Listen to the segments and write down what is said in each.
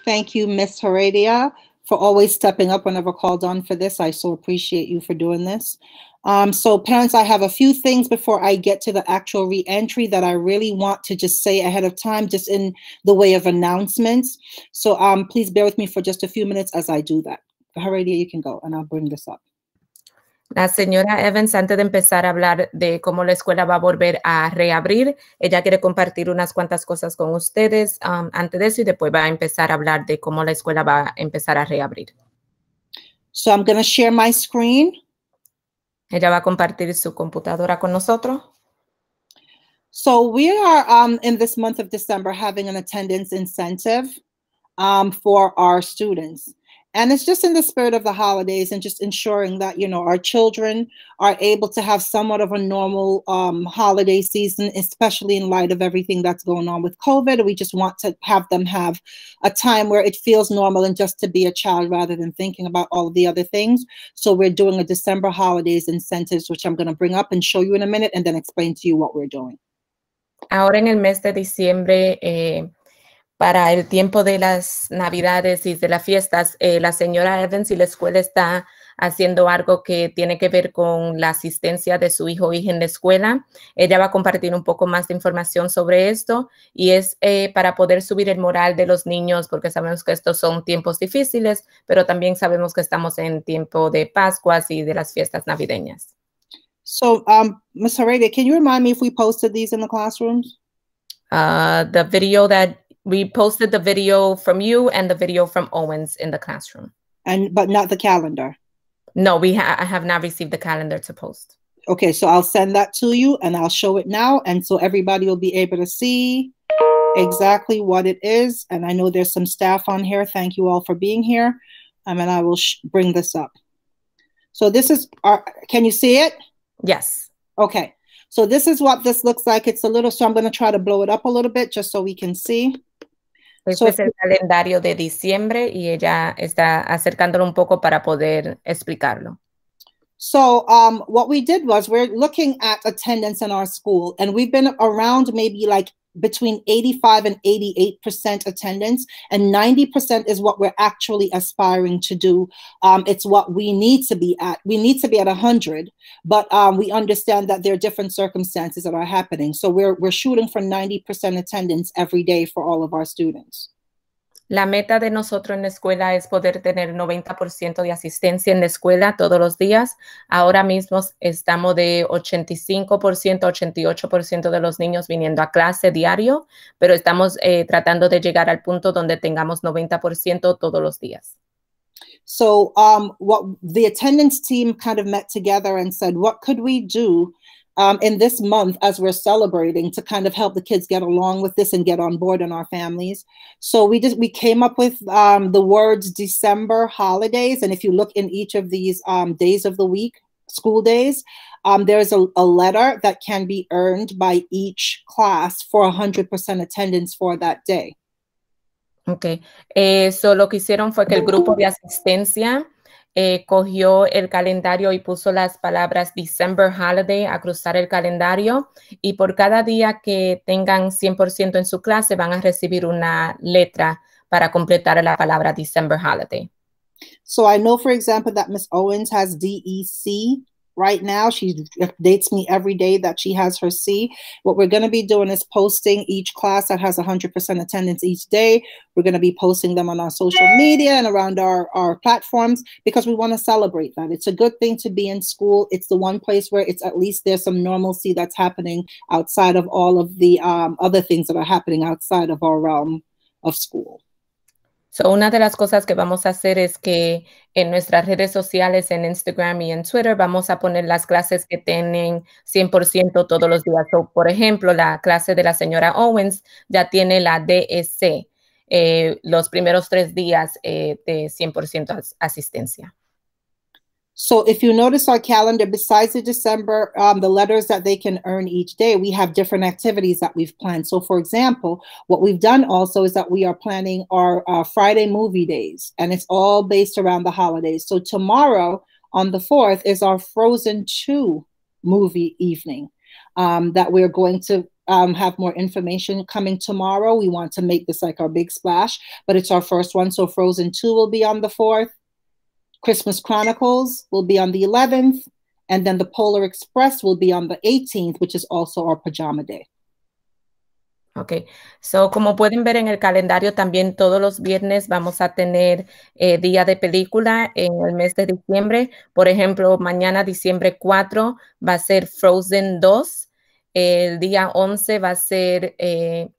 Thank you, Miss Heredia, for always stepping up whenever called on for this. I so appreciate you for doing this. So parents, I have a few things before I get to the actual re-entry that I really want to just say ahead of time, just in the way of announcements. So please bear with me for just a few minutes as I do that. Heredia, you can go, and I'll bring this up. La señora Evans, antes de empezar a hablar de cómo la escuela va a volver a reabrir, ella quiere compartir unas cuantas cosas con ustedes antes de eso y después va a empezar a hablar de cómo la escuela va a empezar a reabrir. So I'm going to share my screen. Ella va a compartir su computadora con nosotros. So we are in this month of December having an attendance incentive for our students. And it's just in the spirit of the holidays and just ensuring that, you know, our children are able to have somewhat of a normal holiday season, especially in light of everything that's going on with COVID. We just want to have them have a time where it feels normal and just to be a child rather than thinking about all of the other things. So we're doing a December holidays incentives, which I'm going to bring up and show you in a minute and then explain to you what we're doing. Ahora en el mes de diciembre, para el tiempo de las Navidades y de las fiestas, la señora Evans y la escuela está haciendo algo que tiene que ver con la asistencia de su hijo o hija en la escuela. Ella va a compartir un poco más de información sobre esto y es para poder subir el moral de los niños, porque sabemos que estos son tiempos difíciles, pero también sabemos que estamos en tiempo de Pascuas y de las fiestas navideñas. So, Ms. Heredia, can you remind me if we posted these in the classrooms? The video that we posted, the video from you and the video from Owens in the classroom. But not the calendar? No, I have not received the calendar to post. Okay, so I'll send that to you and I'll show it now. And so everybody will be able to see exactly what it is. And I know there's some staff on here. Thank you all for being here. And I will bring this up. So this is, can you see it? Yes. Okay. So this is what this looks like. It's a little, so I'm going to try to blow it up a little bit just so we can see. Este es el calendario de diciembre y ella está acercándolo un poco para poder explicarlo. So what we did was we're looking at attendance in our school, and we've been around maybe like between 85 and 88% attendance, and 90% is what we're actually aspiring to do. It's what we need to be at. We need to be at 100, but we understand that there are different circumstances that are happening. So we're shooting for 90% attendance every day for all of our students. La meta de nosotros en la escuela es poder tener 90% de asistencia en la escuela todos los días. Ahora mismo estamos de 85%, 88% de los niños viniendo a clase diario, pero estamos tratando de llegar al punto donde tengamos 90% todos los días. So what the attendance team kind of met together and said, what could we do in this month as we're celebrating to kind of help the kids get along with this and get on board in our families. So we came up with the words December holidays. And if you look in each of these days of the week, school days, there's a letter that can be earned by each class for 100% attendance for that day. Okay. So lo que hicieron fue que el grupo de asistencia cogió el calendario y puso las palabras December Holiday a cruzar el calendario y por cada día que tengan 100% en su clase van a recibir una letra para completar la palabra December Holiday. So I know, for example, that Miss Owens has DEC right now. She updates me every day that she has her C. What we're going to be doing is posting each class that has 100% attendance each day. We're going to be posting them on our social media and around our platforms because we want to celebrate that. It's a good thing to be in school. It's the one place where it's at least there's some normalcy that's happening outside of all of the other things that are happening outside of our realm of school. So, una de las cosas que vamos a hacer es que en nuestras redes sociales, en Instagram y en Twitter, vamos a poner las clases que tienen 100% todos los días. So, por ejemplo, la clase de la señora Owens ya tiene la DEC, los primeros 3 días de 100% asistencia. So if you notice our calendar, besides the December, the letters that they can earn each day, we have different activities that we've planned. So for example, what we've done also is that we are planning our Friday movie days, and it's all based around the holidays. So tomorrow on the 4th is our Frozen 2 movie evening that we're going to have more information coming tomorrow. We want to make this like our big splash, but it's our first one. So Frozen 2 will be on the 4th. Christmas Chronicles will be on the 11th. And then the Polar Express will be on the 18th, which is also our pajama day. Ok, so como pueden ver en el calendario, también todos los viernes vamos a tener día de película en el mes de diciembre. Por ejemplo, mañana, diciembre 4, va a ser Frozen 2. El día 11 va a ser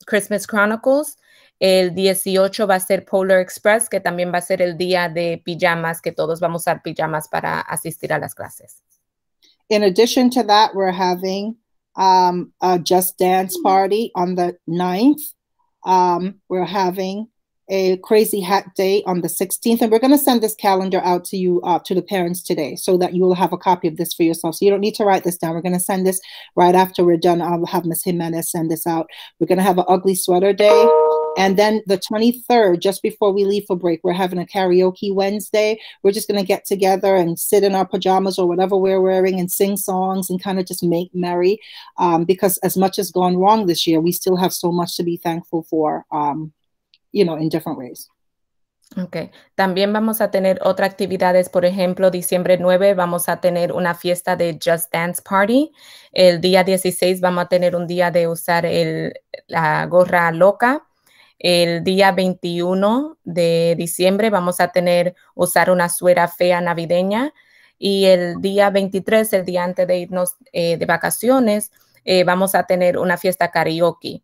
Christmas Chronicles. El 18 va a ser Polar Express, que también va a ser el día de pijamas, que todos vamos a usar pijamas para asistir a las clases. In addition to that, we're having a Just Dance party on the 9th. We're having a Crazy Hat Day on the 16th. And we're going to send this calendar out to you, to the parents today, so that you will have a copy of this for yourself. So you don't need to write this down. We're going to send this right after we're done. I'll have Ms. Jimenez send this out. We're going to have an Ugly Sweater Day. And then the 23rd, just before we leave for break, we're having a karaoke Wednesday. We're just going to get together and sit in our pajamas or whatever we're wearing and sing songs and kind of just make merry. Because as much has gone wrong this year, we still have so much to be thankful for, you know, in different ways. Ok, también vamos a tener otras actividades, por ejemplo, diciembre 9 vamos a tener una fiesta de Just Dance Party. El día 16 vamos a tener un día de usar la gorra loca. El día 21 de diciembre vamos a usar una suera fea navideña. Y el día 23, el día antes de irnos de vacaciones, vamos a tener una fiesta karaoke,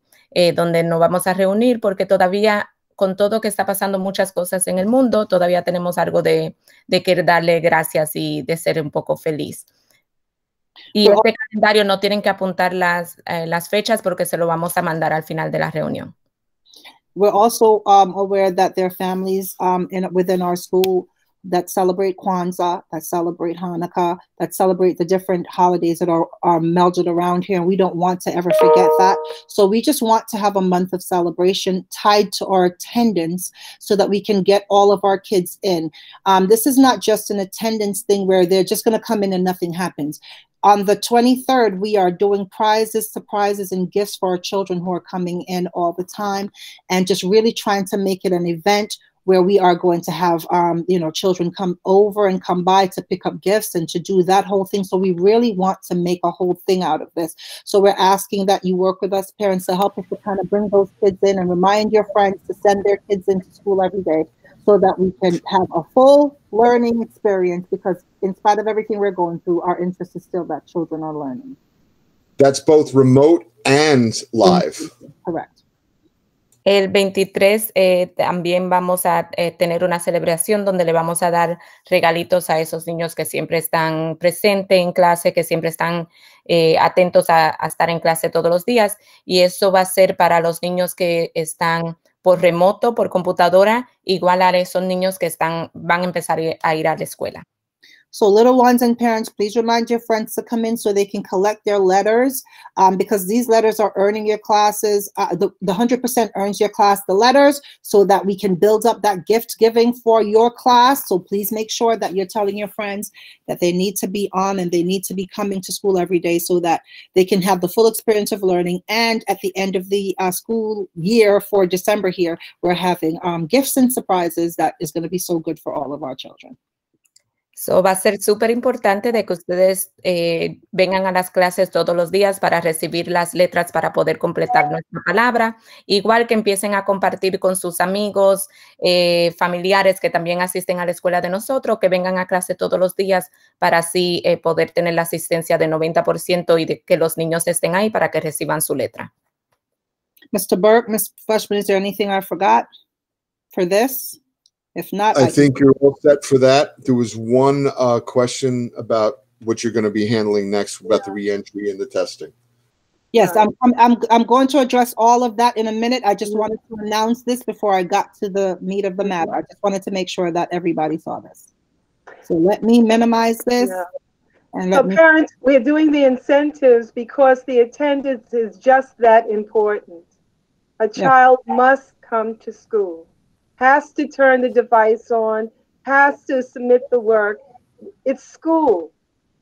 donde nos vamos a reunir porque todavía, con todo que está pasando muchas cosas en el mundo, todavía tenemos algo de querer darle gracias y de ser un poco feliz. Y este calendario no tienen que apuntar las fechas porque se lo vamos a mandar al final de la reunión. We're also aware that there are families within our school that celebrate Kwanzaa, that celebrate Hanukkah, that celebrate the different holidays that are melded around here. And we don't want to ever forget that. So we just want to have a month of celebration tied to our attendance so that we can get all of our kids in. This is not just an attendance thing where they're just going to come in and nothing happens. On the 23rd, we are doing prizes, surprises, and gifts for our children who are coming in all the time, and just really trying to make it an event where we are going to have, you know, children come over and come by to pick up gifts and to do that whole thing. So we really want to make a whole thing out of this. So we're asking that you work with us, parents, to help us to kind of bring those kids in and remind your friends to send their kids into school every day, so that we can have a full learning experience, because in spite of everything we're going through, our interest is still that children are learning. That's both remote and live. Correct. El 23 también vamos a tener una celebración donde le vamos a dar regalitos a esos niños que siempre están presentes en clase, que siempre están atentos a estar en clase todos los días. Y eso va a ser para los niños que están por remoto, por computadora, igual a esos niños que van a empezar a ir a la escuela. So little ones and parents, please remind your friends to come in so they can collect their letters, because these letters are earning your classes. The 100% earns your class the letters, so that we can build up that gift giving for your class. So please make sure that you're telling your friends that they need to be on and they need to be coming to school every day so that they can have the full experience of learning. And at the end of the school year for December here, we're having gifts and surprises that is going to be so good for all of our children. So, va a ser súper importante de que ustedes vengan a las clases todos los días para recibir las letras para poder completar nuestra palabra. Igual que empiecen a compartir con sus amigos, familiares que también asisten a la escuela de nosotros, que vengan a clase todos los días para así poder tener la asistencia de 90% y de que los niños estén ahí para que reciban su letra. Mr. Burke, Ms. Fleshman, is there anything I forgot for this? If not, I think you're all set for that. There was one question about what you're going to be handling next about the reentry and the testing. Yes, I'm going to address all of that in a minute. I just wanted to announce this before I got to the meat of the matter. I just wanted to make sure that everybody saw this. So let me minimize this. Yeah. And so parents, we're doing the incentives because the attendance is just that important. A child must come to school, has to turn the device on, has to submit the work. It's school.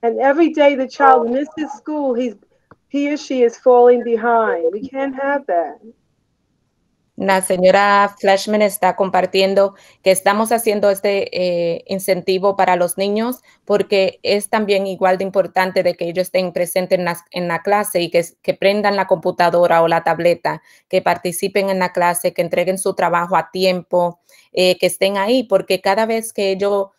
And every day the child misses school, he or she is falling behind. We can't have that. La señora Flashman está compartiendo que estamos haciendo este incentivo para los niños porque es también igual de importante de que ellos estén presentes en la clase y que prendan la computadora o la tableta, que participen en la clase, que entreguen su trabajo a tiempo, que estén ahí, porque cada vez que ellos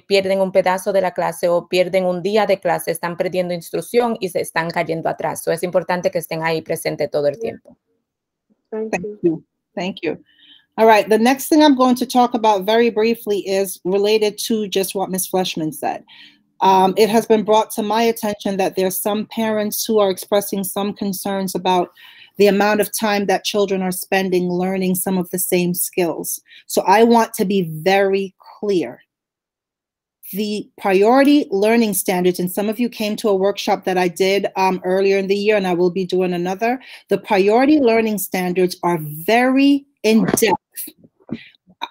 pierden un pedazo de la clase o pierden un día de clase, están perdiendo instrucción y se están cayendo atrás. So, es importante que estén ahí presentes todo el tiempo. Thank Thank you. you. Thank you. All right. The next thing I'm going to talk about very briefly is related to just what Ms. Fleshman said. It has been brought to my attention that there's some parents who are expressing some concerns about the amount of time that children are spending learning some of the same skills. So I want to be very clear. The priority learning standards, and some of you came to a workshop that I did earlier in the year, and I will be doing another. The priority learning standards are very in-depth.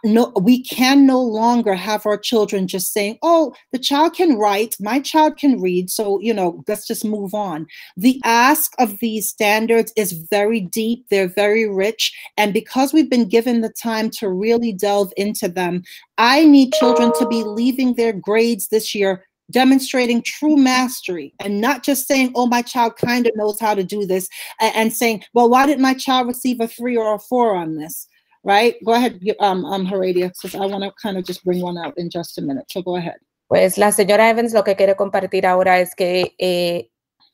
No, we can no longer have our children just saying, oh, the child can write, my child can read, so, you know, let's just move on. The ask of these standards is very deep, they're very rich, and because we've been given the time to really delve into them, I need children to be leaving their grades this year demonstrating true mastery and not just saying, oh, my child kind of knows how to do this, and saying, well, why did my child receive a 3 or a 4 on this? Right? Go ahead, Heredia, because I want to kind of just bring one out in just a minute. So go ahead. Pues la señora Evans lo que quiere compartir ahora es que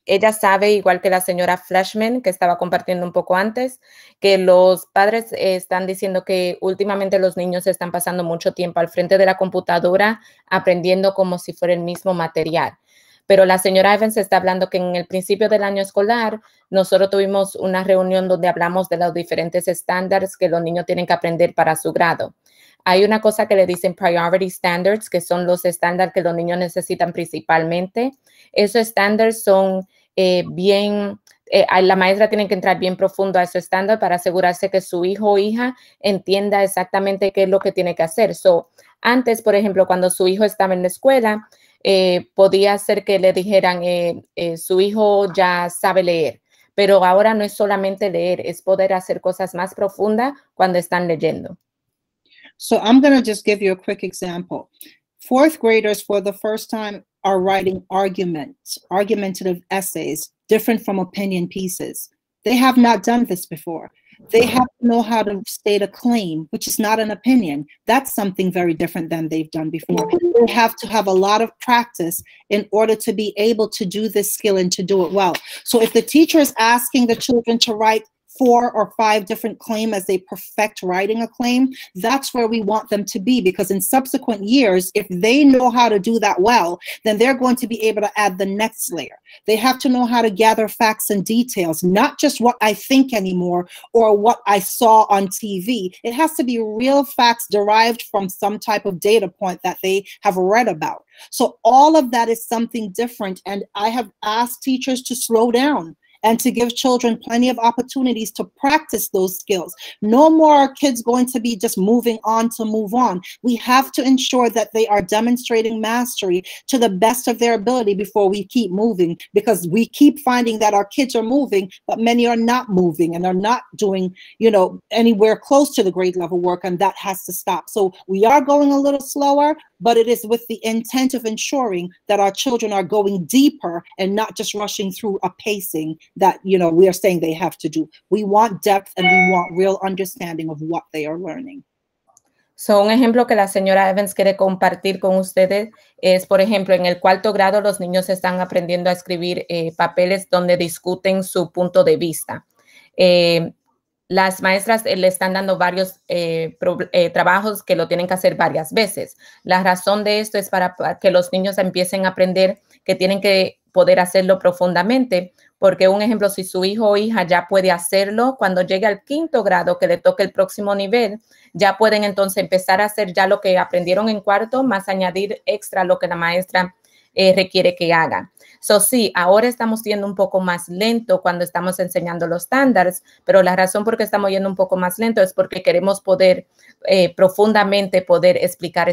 ella sabe, igual que la señora Flashman, que estaba compartiendo un poco antes, que los padres están diciendo que últimamente los niños están pasando mucho tiempo al frente de la computadora aprendiendo como si fuera el mismo material. Pero la señora Evans está hablando que en el principio del año escolar nosotros tuvimos una reunión donde hablamos de los diferentes estándares que los niños tienen que aprender para su grado. Hay una cosa que le dicen priority standards, que son los estándares que los niños necesitan principalmente. Esos estándares son la maestra tiene que entrar bien profundo a ese estándar para asegurarse que su hijo o hija entienda exactamente qué es lo que tiene que hacer. So, antes, por ejemplo, cuando su hijo estaba en la escuela, podía ser que le dijeran, su hijo ya sabe leer, pero ahora no es solamente leer, es poder hacer cosas más profundas cuando están leyendo. So I'm going to just give you a quick example. 4th graders for the first time are writing argumentative essays, different from opinion pieces. They have not done this before. They have to know how to state a claim, which is not an opinion. That's something very different than they've done before. They have to have a lot of practice in order to be able to do this skill and to do it well. So if the teacher is asking the children to write 4 or 5 different claims as they perfect writing a claim, that's where we want them to be, because in subsequent years, if they know how to do that well, then they're going to be able to add the next layer. They have to know how to gather facts and details, not just what I think anymore or what I saw on TV. It has to be real facts derived from some type of data point that they have read about. So all of that is something different, and I have asked teachers to slow down and to give children plenty of opportunities to practice those skills. No more kids going to be just moving on to move on. We have to ensure that they are demonstrating mastery to the best of their ability before we keep moving, because we keep finding that our kids are moving, but many are not moving and are not doing, you know, anywhere close to the grade level work, and that has to stop. So we are going a little slower, but it is with the intent of ensuring that our children are going deeper and not just rushing through a pacing that, you know, we are saying they have to do. We want depth and we want real understanding of what they are learning. So, un ejemplo que la señora Evans quiere compartir con ustedes es, por ejemplo, en el 4º grado los niños están aprendiendo a escribir papeles donde discuten su punto de vista. Las maestras le están dando varios trabajos que lo tienen que hacer varias veces. La razón de esto es para que los niños empiecen a aprender que tienen que poder hacerlo profundamente, porque un ejemplo, si su hijo o hija ya puede hacerlo, cuando llegue al 5º grado, que le toque el próximo nivel, ya pueden entonces empezar a hacer ya lo que aprendieron en 4º, más añadir extra lo que la maestra requiere que hagan. So, sí, ahora estamos yendo un poco más lento cuando estamos enseñando los estándares, pero la razón por qué estamos yendo un poco más lento es porque queremos poder profundamente poder explicar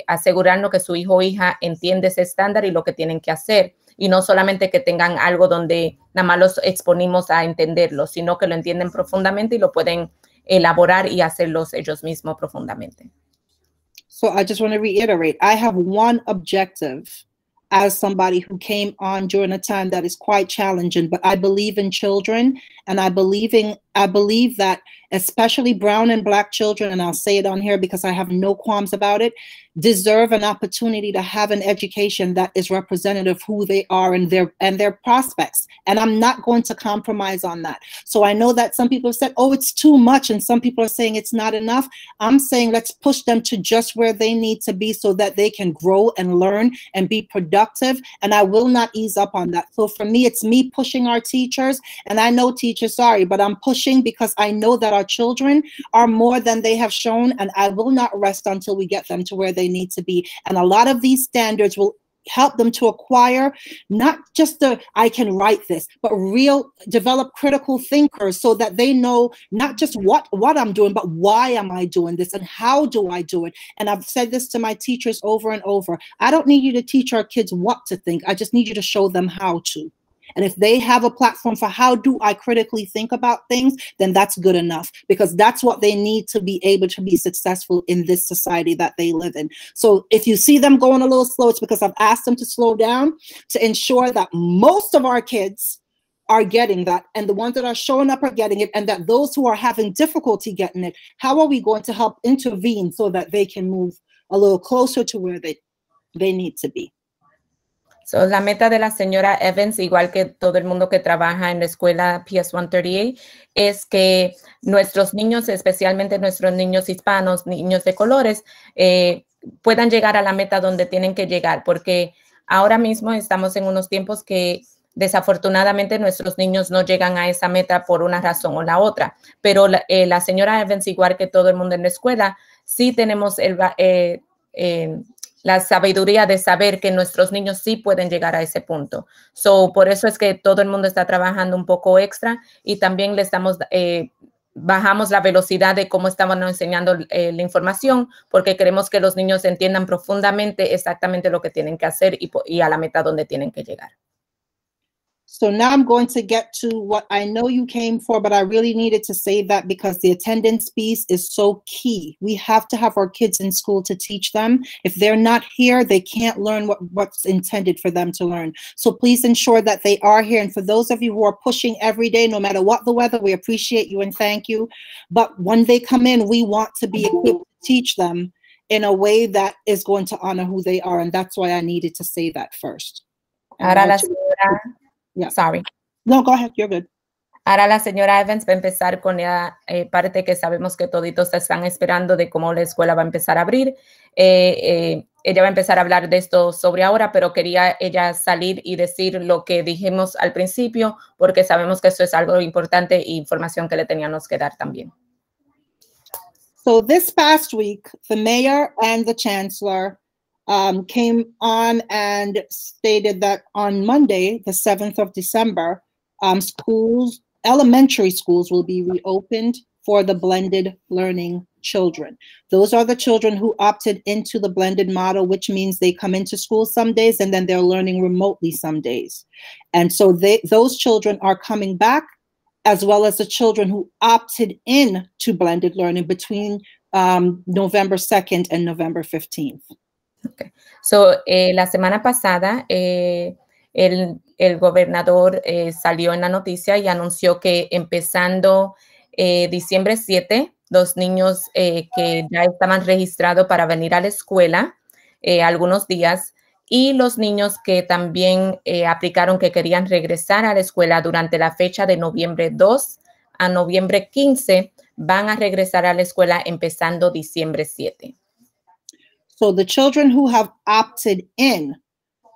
asegurarnos que su hijo o hija entiende ese estándar y lo que tienen que hacer. y no solamente que tengan algo donde nada más los exponimos a entenderlo, sino que lo entienden profundamente y lo pueden elaborar y hacerlos ellos mismos profundamente. So I just want to reiterate, I have one objective as somebody who came on during a time that is quite challenging, but I believe in children, and I believe that especially brown and black children, and I'll say it on here because I have no qualms about it, deserve an opportunity to have an education that is representative of who they are and their prospects. And I'm not going to compromise on that. So I know that some people have said, oh, it's too much, and some people are saying it's not enough. I'm saying let's push them to just where they need to be so that they can grow and learn and be productive. And I will not ease up on that. So for me, it's me pushing our teachers. And I know teachers, sorry, but I'm pushing because I know that our children are more than they have shown, and I will not rest until we get them to where they need to be. And a lot of these standards will help them to acquire not just I can write this, but develop critical thinkers so that they know not just what I'm doing, but why am I doing this and how do I do it? And I've said this to my teachers over and over. I don't need you to teach our kids what to think. I just need you to show them how to. And if they have a platform for how do I critically think about things, then that's good enough, because that's what they need to be able to be successful in this society that they live in. So if you see them going a little slow, it's because I've asked them to slow down to ensure that most of our kids are getting that, and the ones that are showing up are getting it, and that those who are having difficulty getting it, how are we going to help intervene so that they can move a little closer to where they need to be? So, la meta de la señora Evans, igual que todo el mundo que trabaja en la escuela PS 138, es que nuestros niños, especialmente nuestros niños hispanos, niños de colores, puedan llegar a la meta donde tienen que llegar, porque ahora mismo estamos en unos tiempos que desafortunadamente nuestros niños no llegan a esa meta por una razón o la otra, pero la señora Evans, igual que todo el mundo en la escuela, sí tenemos la sabiduría de saber que nuestros niños sí pueden llegar a ese punto. So, por eso es que todo el mundo está trabajando un poco extra, y también le estamos, bajamos la velocidad de cómo estamos enseñando la información, porque queremos que los niños entiendan profundamente exactamente lo que tienen que hacer y a la meta donde tienen que llegar. So now I'm going to get to what I know you came for, but I really needed to say that because the attendance piece is so key. We have to have our kids in school to teach them. If they're not here, they can't learn what's intended for them to learn. So please ensure that they are here. And for those of you who are pushing every day, no matter what the weather, we appreciate you and thank you. But when they come in, we want to be equipped to teach them in a way that is going to honor who they are. And that's why I needed to say that first. Ahora la señora... Yeah. Sorry. No, go ahead. You're good. Ahora la señora Evans va a empezar con la parte que sabemos que toditos están esperando de cómo la escuela va a empezar a abrir. Ella va a empezar a hablar de esto sobre ahora, pero quería ella salir y decir lo que dijimos al principio, porque sabemos que esto es algo importante e información que le teníamos que dar también. So this past week, the mayor and the chancellor came on and stated that on Monday, the 7th of December, elementary schools will be reopened for the blended learning children. Those are the children who opted into the blended model, which means they come into school some days and then they're learning remotely some days. And so those children are coming back, as well as the children who opted in to blended learning between November 2nd and November 15th. Okay. So, la semana pasada, el gobernador salió en la noticia y anunció que empezando diciembre 7, los niños que ya estaban registrados para venir a la escuela algunos días, y los niños que también aplicaron que querían regresar a la escuela durante la fecha de noviembre 2 a noviembre 15, van a regresar a la escuela empezando diciembre 7. So the children who have opted in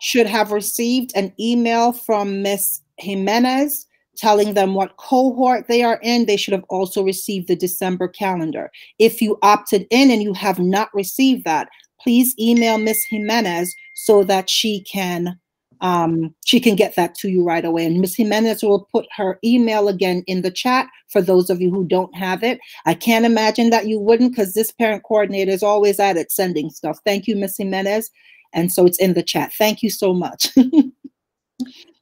should have received an email from Ms. Jimenez telling them what cohort they are in. They should have also received the December calendar. If you opted in and you have not received that, please email Ms. Jimenez so that she can get that to you right away. And Ms. Jimenez will put her email again in the chat for those of you who don't have it. I can't imagine that you wouldn't, because this parent coordinator is always at it sending stuff. Thank you, Ms. Jimenez. And so it's in the chat. Thank you so much.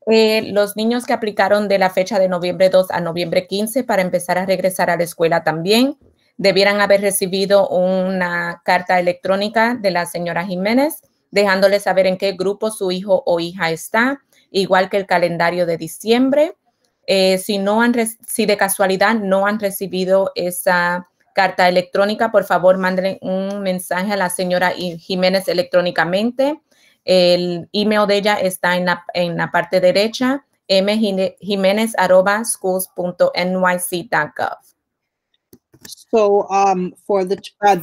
Los niños que aplicaron de la fecha de noviembre 2 a noviembre 15 para empezar a regresar a la escuela también debieran haber recibido una carta electrónica de la señora Jiménez dejándole saber en qué grupo su hijo o hija está, igual que el calendario de diciembre. Si de casualidad no han recibido esa carta electrónica, por favor, mándenle un mensaje a la señora Jiménez electrónicamente. El email de ella está en la parte derecha, mjimenez@schools.nyc.gov. So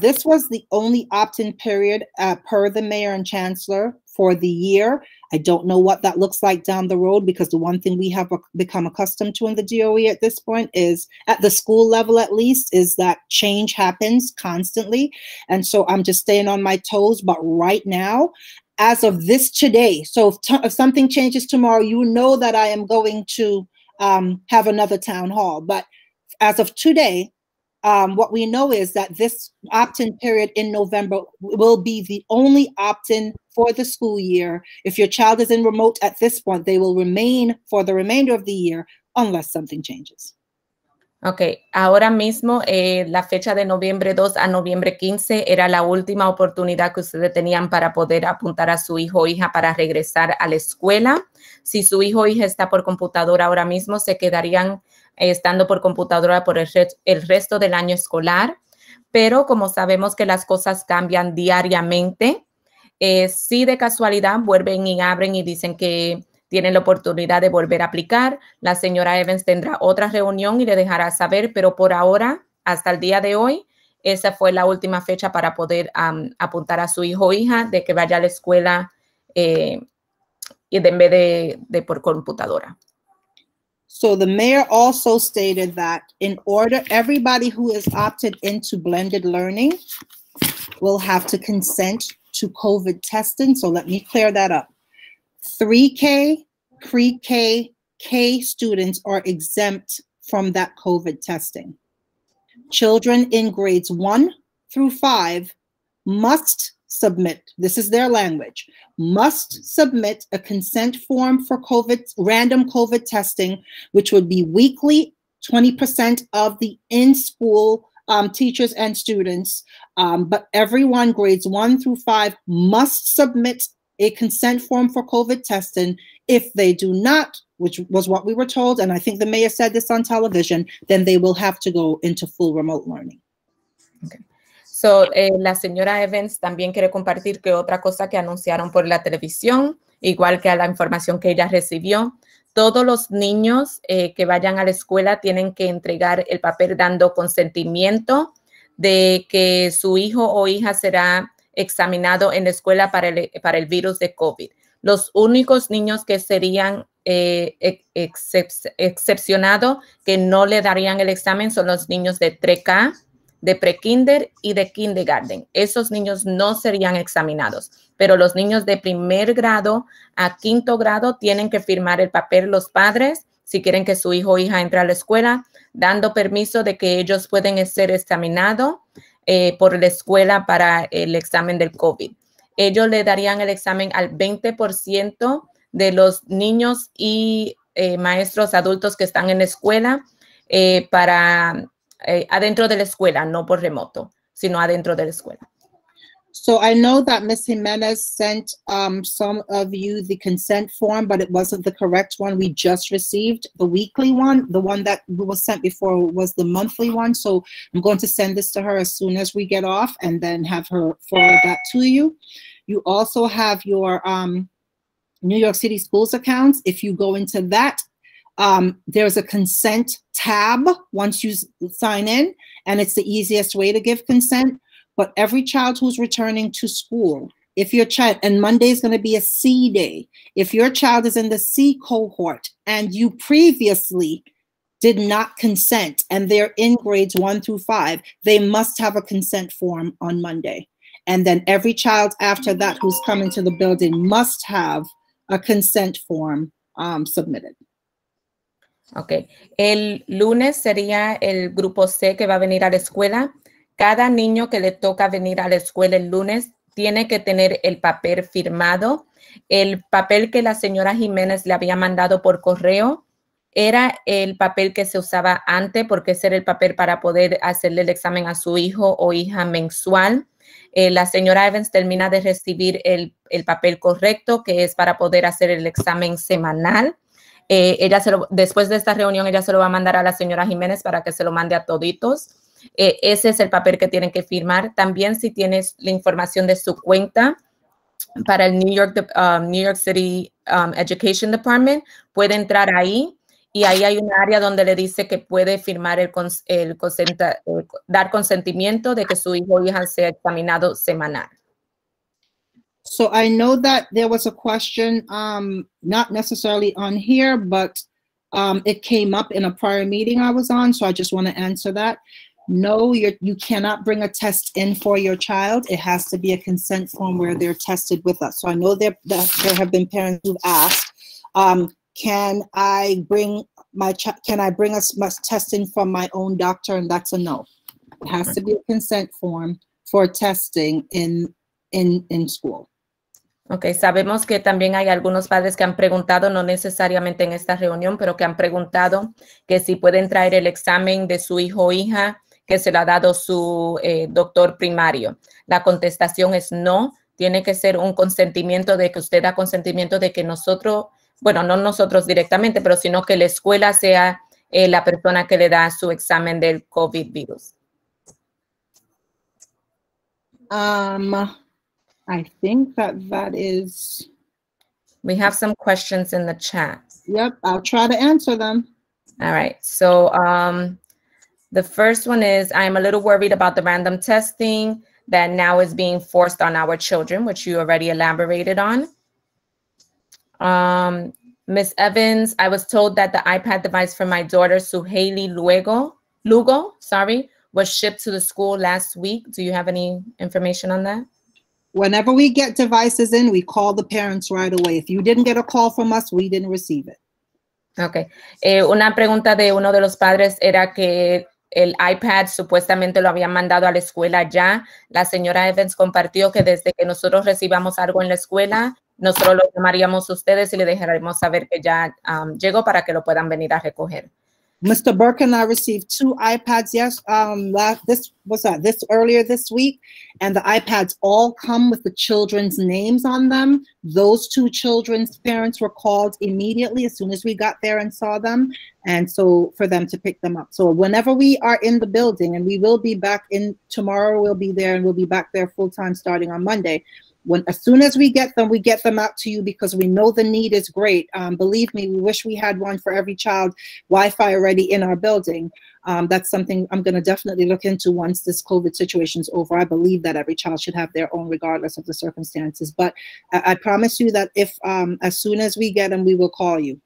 this was the only opt-in period per the mayor and chancellor for the year. I don't know what that looks like down the road, because the one thing we have become accustomed to in the DOE at this point is, at the school level at least, is that change happens constantly. And so I'm just staying on my toes. But right now, as of this today, so if something changes tomorrow, you know that I am going to have another town hall. But as of today, what we know is that this opt-in period in November will be the only opt-in for the school year. If your child is in remote at this point, they will remain for the remainder of the year unless something changes. Ok, ahora mismo la fecha de noviembre 2 a noviembre 15 era la última oportunidad que ustedes tenían para poder apuntar a su hijo o hija para regresar a la escuela. Si su hijo o hija está por computadora ahora mismo, se quedarían estando por computadora por el resto del año escolar. Pero como sabemos que las cosas cambian diariamente, si de casualidad vuelven y abren y dicen que tienen la oportunidad de volver a aplicar, la señora Evans tendrá otra reunión y le dejará saber, pero por ahora, hasta el día de hoy, esa fue la última fecha para poder apuntar a su hijo o hija de que vaya a la escuela y en vez de por computadora. So the mayor also stated that in order, everybody who is opted into blended learning will have to consent to COVID testing. So let me clear that up. 3K, pre-K, K students are exempt from that COVID testing. Children in grades 1 through 5 must submit, this is their language, must submit a consent form for random COVID testing, which would be weekly, 20% of the in-school teachers and students. But everyone grades 1 through 5 must submit a consent form for COVID testing. If they do not, which was what we were told, and I think the mayor said this on television, then they will have to go into full remote learning. Okay. So, la señora Evans también quiere compartir que otra cosa que anunciaron por la televisión, igual que a la información que ella recibió, todos los niños que vayan a la escuela tienen que entregar el papel dando consentimiento de que su hijo o hija será examinado en la escuela para el virus de COVID. Los únicos niños que serían excepcionados, que no le darían el examen, son los niños de 3K, de pre-kinder y de kindergarten. Esos niños no serían examinados, pero los niños de primer grado a quinto grado tienen que firmar el papel los padres si quieren que su hijo o hija entre a la escuela, dando permiso de que ellos pueden ser examinados por la escuela para el examen del COVID. Ellos le darían el examen al 20% de los niños y maestros adultos que están en la escuela para adentro de la escuela, no por remoto, sino adentro de la escuela. So I know that Ms. Jimenez sent some of you the consent form, but it wasn't the correct one. We just received the weekly one. The one that was sent before was the monthly one. So I'm going to send this to her as soon as we get off and then have her forward that to you. You also have your New York City Schools accounts. If you go into that, there's a consent tab once you sign in, and it's the easiest way to give consent. But every child who's returning to school, if your child, and Monday is going to be a C day, if your child is in the C cohort and you previously did not consent and they're in grades 1 through 5, they must have a consent form on Monday. And then every child after that who's coming to the building must have a consent form submitted. Ok. El lunes sería el grupo C que va a venir a la escuela. Cada niño que le toca venir a la escuela el lunes tiene que tener el papel firmado. El papel que la señora Jiménez le había mandado por correo era el papel que se usaba antes, porque ese era el papel para poder hacerle el examen a su hijo o hija mensual. La señora Evans termina de recibir el papel correcto, que es para poder hacer el examen semanal. Después de esta reunión, ella se lo va a mandar a la señora Jiménez para que se lo mande a toditos. Ese es el papel que tienen que firmar. También, si tienes la información de su cuenta para el New York City Education Department, puede entrar ahí y ahí hay un área donde le dice que puede firmar dar consentimiento de que su hijo o hija sea examinado semanal. So I know that there was a question, not necessarily on here, but it came up in a prior meeting I was on, so I just want to answer that. No, you cannot bring a test in for your child. It has to be a consent form where they're tested with us. So I know there have been parents who've asked, can I bring my testing from my own doctor? And that's a no. It has to be a consent form for testing in school. Ok, sabemos que también hay algunos padres que han preguntado, no necesariamente en esta reunión, pero que han preguntado que si pueden traer el examen de su hijo o hija que se lo ha dado su doctor primario. La contestación es no, tiene que ser un consentimiento de que usted da consentimiento de que nosotros, bueno, no nosotros directamente, pero sino que la escuela sea la persona que le da su examen del COVID virus. I think that is. We have some questions in the chat. Yep, I'll try to answer them. All right, so the first one is, I'm a little worried about the random testing that now is being forced on our children, which you already elaborated on. Ms. Evans, I was told that the iPad device for my daughter, Suhaili Lugo, was shipped to the school last week. Do you have any information on that? Whenever we get devices in, we call the parents right away. If you didn't get a call from us, we didn't receive it. Okay. Una pregunta de uno de los padres era que el iPad supuestamente lo habían mandado a la escuela ya. La señora Evans compartió que desde que nosotros recibamos algo en la escuela, nosotros lo llamaríamos a ustedes y le dejaremos saber que ya llegó para que lo puedan venir a recoger. Mr. Burke and I received 2 iPads earlier this week, and the iPads all come with the children's names on them. Those 2 children's parents were called immediately as soon as we got there and saw them, and so for them to pick them up. So whenever we are in the building, and we will be back in tomorrow, we'll be there, and we'll be back there full time starting on Monday. As soon as we get them out to you because we know the need is great. Believe me, we wish we had one for every child, Wi-Fi already in our building. That's something I'm going to definitely look into once this COVID situation is over. I believe that every child should have their own regardless of the circumstances. But I promise you that if as soon as we get them, we will call you.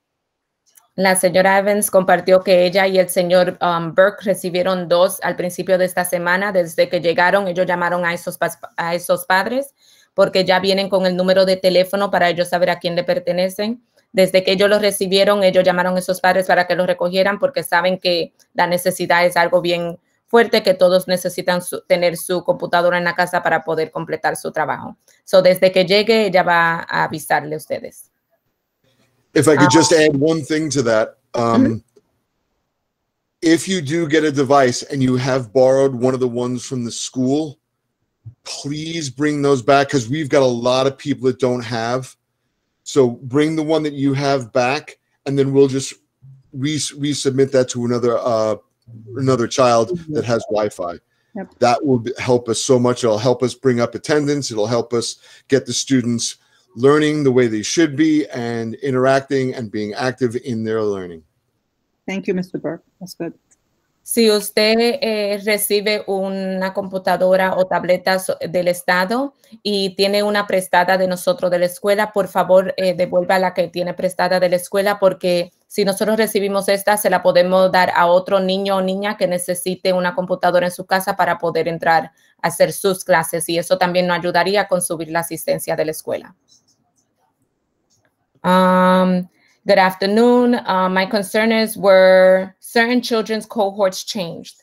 La señora Evans compartió que ella y el señor Burke recibieron 2 al principio de esta semana. Desde que llegaron, ellos llamaron a esos padres porque ya vienen con el número de teléfono para ellos saber a quién le pertenecen. Desde que ellos los recibieron, ellos llamaron a esos padres para que los recogieran porque saben que la necesidad es algo bien fuerte, que todos necesitan tener su computadora en la casa para poder completar su trabajo. So, desde que llegue, ella va a avisarle a ustedes. If I could just add one thing to that. If you do get a device and you have borrowed one of the ones from the school, please bring those back because we've got a lot of people that don't have. So bring the one that you have back, and then we'll just resubmit that to another child that has Wi-Fi. Yep. That will help us so much. It'll help us bring up attendance. It'll help us get the students learning the way they should be and interacting and being active in their learning. Thank you, Mr. Burke. That's good. Si usted recibe una computadora o tableta del Estado y tiene una prestada de nosotros de la escuela, por favor, devuelva la que tiene prestada de la escuela, porque si nosotros recibimos esta, se la podemos dar a otro niño o niña que necesite una computadora en su casa para poder entrar a hacer sus clases, y eso también nos ayudaría con subir la asistencia de la escuela. Good afternoon. My concern is, were certain children's cohorts changed?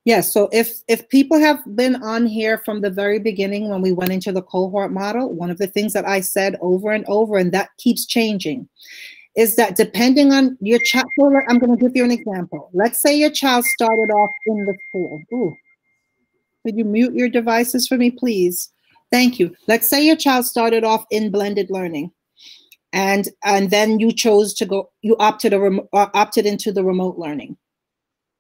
Yes, so if people have been on here from the very beginning when we went into the cohort model, one of the things that I said over and over, and that keeps changing, is that depending on your child, I'm going to give you an example. Let's say your child started off in the school. Ooh, could you mute your devices for me, please? Thank you. Let's say your child started off in blended learning, and then you chose to go, you opted into the remote learning.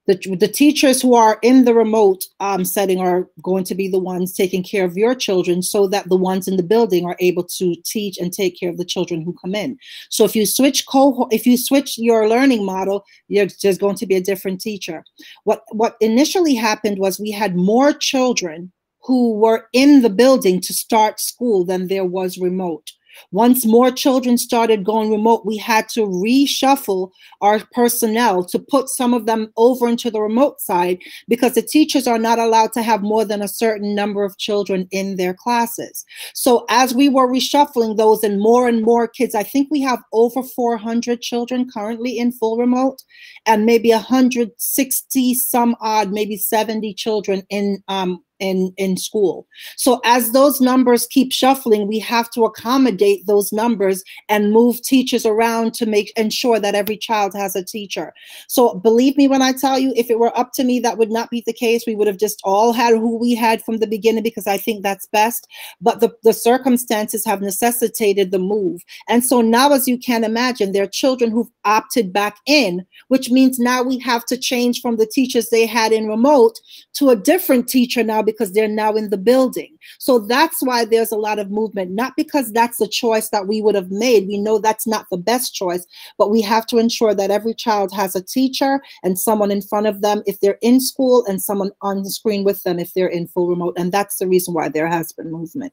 The teachers who are in the remote setting are going to be the ones taking care of your children, so that the ones in the building are able to teach and take care of the children who come in. So if you switch your learning model, there's going to be a different teacher. What initially happened was we had more children who were in the building to start school than there was remote. Once more children started going remote, we had to reshuffle our personnel to put some of them over into the remote side, because the teachers are not allowed to have more than a certain number of children in their classes. So as we were reshuffling those and more kids, I think we have over 400 children currently in full remote, and maybe 160 some odd, maybe 70 children in school. So as those numbers keep shuffling, we have to accommodate those numbers and move teachers around to ensure that every child has a teacher. So believe me when I tell you, if it were up to me, that would not be the case. We would have just all had who we had from the beginning, because I think that's best. But the circumstances have necessitated the move. And so now, as you can imagine, there are children who've opted back in, which means now we have to change from the teachers they had in remote to a different teacher now, because they're now in the building. So that's why there's a lot of movement, not because that's the choice that we would have made. We know that's not the best choice, but we have to ensure that every child has a teacher and someone in front of them if they're in school, and someone on the screen with them if they're in full remote. And that's the reason why there has been movement.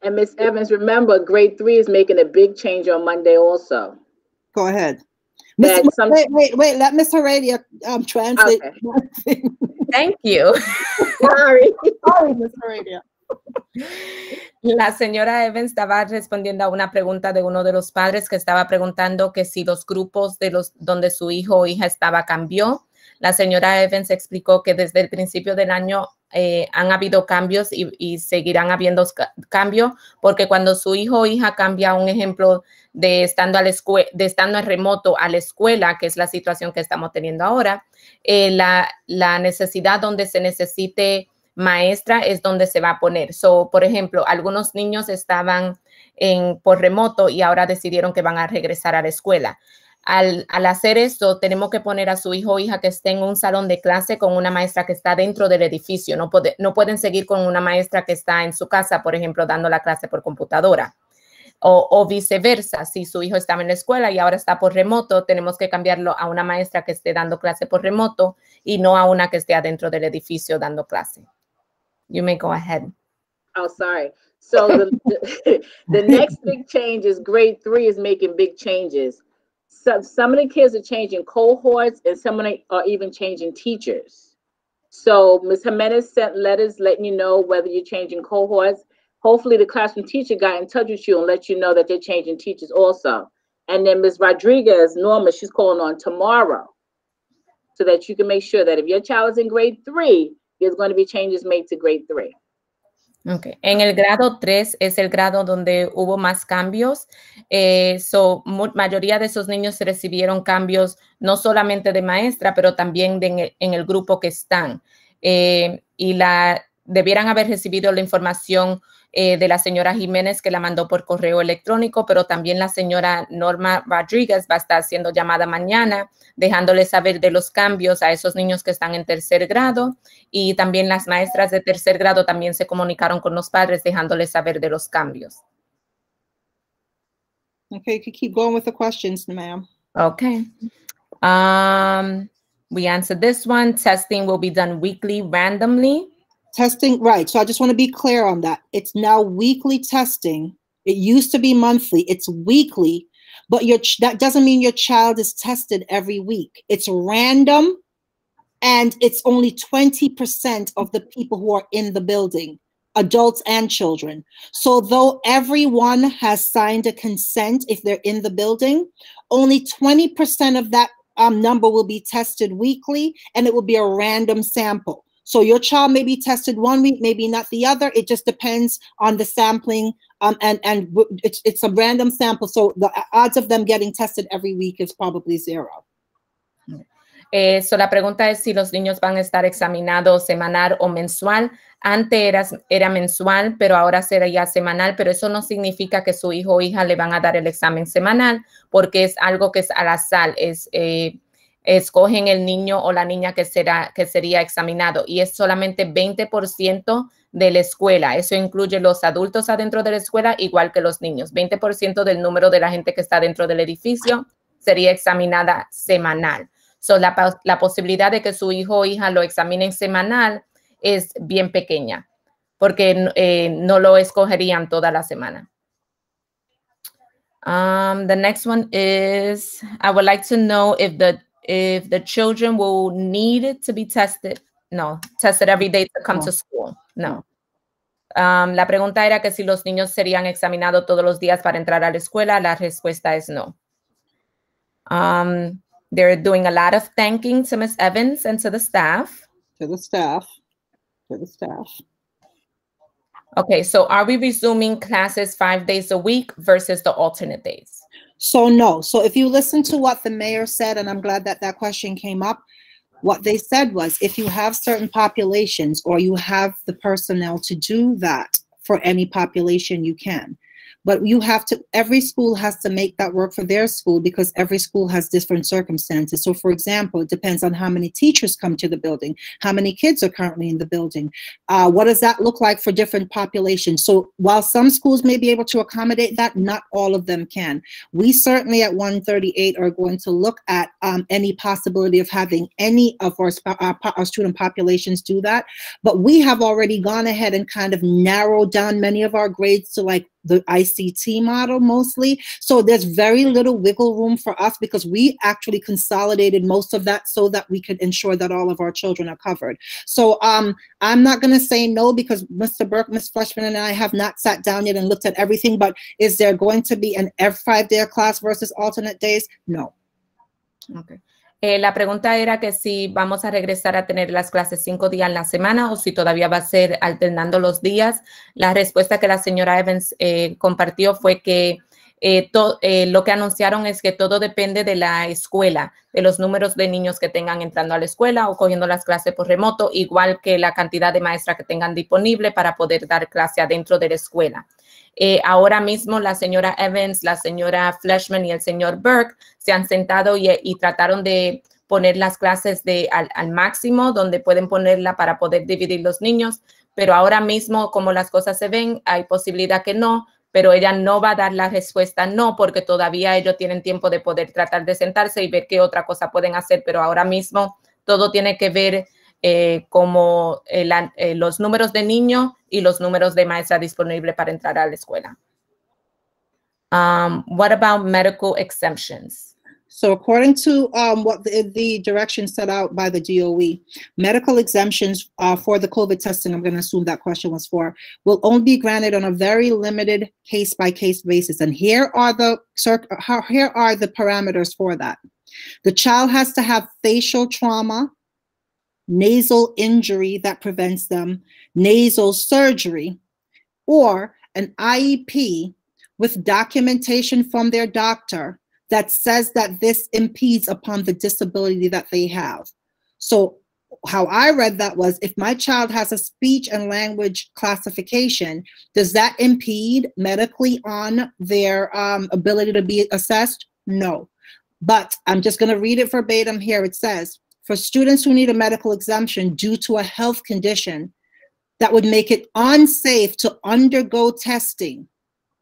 And Ms. Evans, remember, grade 3 is making a big change on Monday also. Go ahead. Wait, let Ms. Heredia translate. Okay. Thank you. Sorry, Ms. Heredia. La señora Evans estaba respondiendo a una pregunta de uno de los padres que estaba preguntando que si los grupos donde su hijo o hija estaba cambió. La señora Evans explicó que desde el principio del año han habido cambios y seguirán habiendo cambios, porque cuando su hijo o hija cambia, un ejemplo de estando en remoto a la escuela, que es la situación que estamos teniendo ahora, la necesidad donde se necesite maestra es donde se va a poner. So, por ejemplo, algunos niños estaban por remoto y ahora decidieron que van a regresar a la escuela. Al hacer esto, tenemos que poner a su hijo o hija que esté en un salón de clase con una maestra que está dentro del edificio. No pueden seguir con una maestra que está en su casa, por ejemplo, dando la clase por computadora. O viceversa, si su hijo estaba en la escuela y ahora está por remoto, tenemos que cambiarlo a una maestra que esté dando clase por remoto y no a una que esté adentro del edificio dando clase. You may go ahead. Oh, sorry. So the next big change is grade 3 is making big changes. Some of the kids are changing cohorts, and some of them are even changing teachers. So Ms. Jimenez sent letters letting you know whether you're changing cohorts. Hopefully the classroom teacher got in touch with you and let you know that they're changing teachers also. And then Ms. Rodriguez, Norma, she's calling on tomorrow so that you can make sure that if your child is in grade 3, there's going to be changes made to grade 3. Okay. En el grado 3 es el grado donde hubo más cambios. Mayoría de esos niños recibieron cambios no solamente de maestra, pero también en el grupo que están. Y debieran haber recibido la información de la señora Jiménez, que la mandó por correo electrónico, pero también la señora Norma Rodríguez va a estar siendo llamada mañana, dejándole saber de los cambios a esos niños que están en tercer grado, y también las maestras de tercer grado también se comunicaron con los padres, dejándoles saber de los cambios. Okay, you can keep going with the questions, ma'am. Okay. We answered this one. Testing will be done weekly randomly. Testing, right. So I just want to be clear on that. It's now weekly testing. It used to be monthly. It's weekly, but that doesn't mean your child is tested every week. It's random, and it's only 20% of the people who are in the building, adults and children. So though everyone has signed a consent if they're in the building, only 20% of that number will be tested weekly, and it will be a random sample. So your child may be tested one week, maybe not the other. It just depends on the sampling, and it's a random sample. So the odds of them getting tested every week is probably 0. So la pregunta es si los niños van a estar examinados semanal o mensual. Antes era mensual, pero ahora será ya semanal, pero eso no significa que su hijo o hija le van a dar el examen semanal, porque es algo que es al azar, escogen el niño o la niña que sería examinado, y es solamente 20% de la escuela. Eso incluye los adultos adentro de la escuela, igual que los niños. 20% del número de la gente que está dentro del edificio sería examinada semanal. So, la posibilidad de que su hijo o hija lo examinen semanal es bien pequeña, porque no lo escogerían toda la semana. The next one is, I would like to know if the children will need to be tested. No, tested every day to come to school. No. La pregunta era que si los niños serían examinados todos los días para entrar a la escuela. La respuesta es no. They're doing a lot of thanking to Ms. Evans and to the staff. Okay, so are we resuming classes 5 days a week versus the alternate days? So no. So if you listen to what the mayor said, and I'm glad that that question came up, what they said was if you have certain populations or you have the personnel to do that for any population, you can. But you have to, every school has to make that work for their school because every school has different circumstances. So for example, it depends on how many teachers come to the building, how many kids are currently in the building. What does that look like for different populations? So while some schools may be able to accommodate that, not all of them can. We certainly at 138 are going to look at any possibility of having any of our student populations do that. But we have already gone ahead and kind of narrowed down many of our grades to like the ICT model mostly. So there's very little wiggle room for us because we actually consolidated most of that so that we could ensure that all of our children are covered. So I'm not going to say no because Mr. Burke, Ms. Fleshman, and I have not sat down yet and looked at everything, but is there going to be an every 5-day class versus alternate days? No. Okay. La pregunta era que si vamos a regresar a tener las clases 5 días en la semana o si todavía va a ser alternando los días. La respuesta que la señora Evans compartió fue que lo que anunciaron es que todo depende de la escuela, de los números de niños que tengan entrando a la escuela o cogiendo las clases por remoto, igual que la cantidad de maestras que tengan disponible para poder dar clase adentro de la escuela. Ahora mismo la señora Evans, la señora Fleshman y el señor Burke se han sentado y trataron de poner las clases al máximo donde pueden ponerla para poder dividir los niños, pero ahora mismo como las cosas se ven hay posibilidad que no, pero ella no va a dar la respuesta no porque todavía ellos tienen tiempo de poder tratar de sentarse y ver qué otra cosa pueden hacer, pero ahora mismo todo tiene que ver como los números de niños y los números de maestras disponibles para entrar a la escuela. What about medical exemptions? So according to what the directions set out by the DOE, medical exemptions for the COVID testing, I'm going to assume that question was for, will only be granted on a very limited case-by-case basis. And here are the parameters for that. The child has to have facial trauma, nasal injury that prevents them, nasal surgery, or an IEP with documentation from their doctor that says that this impedes upon the disability that they have. So how I read that was, if my child has a speech and language classification, does that impede medically on their ability to be assessed? No. But I'm just going to read it verbatim here. It says, for students who need a medical exemption due to a health condition that would make it unsafe to undergo testing,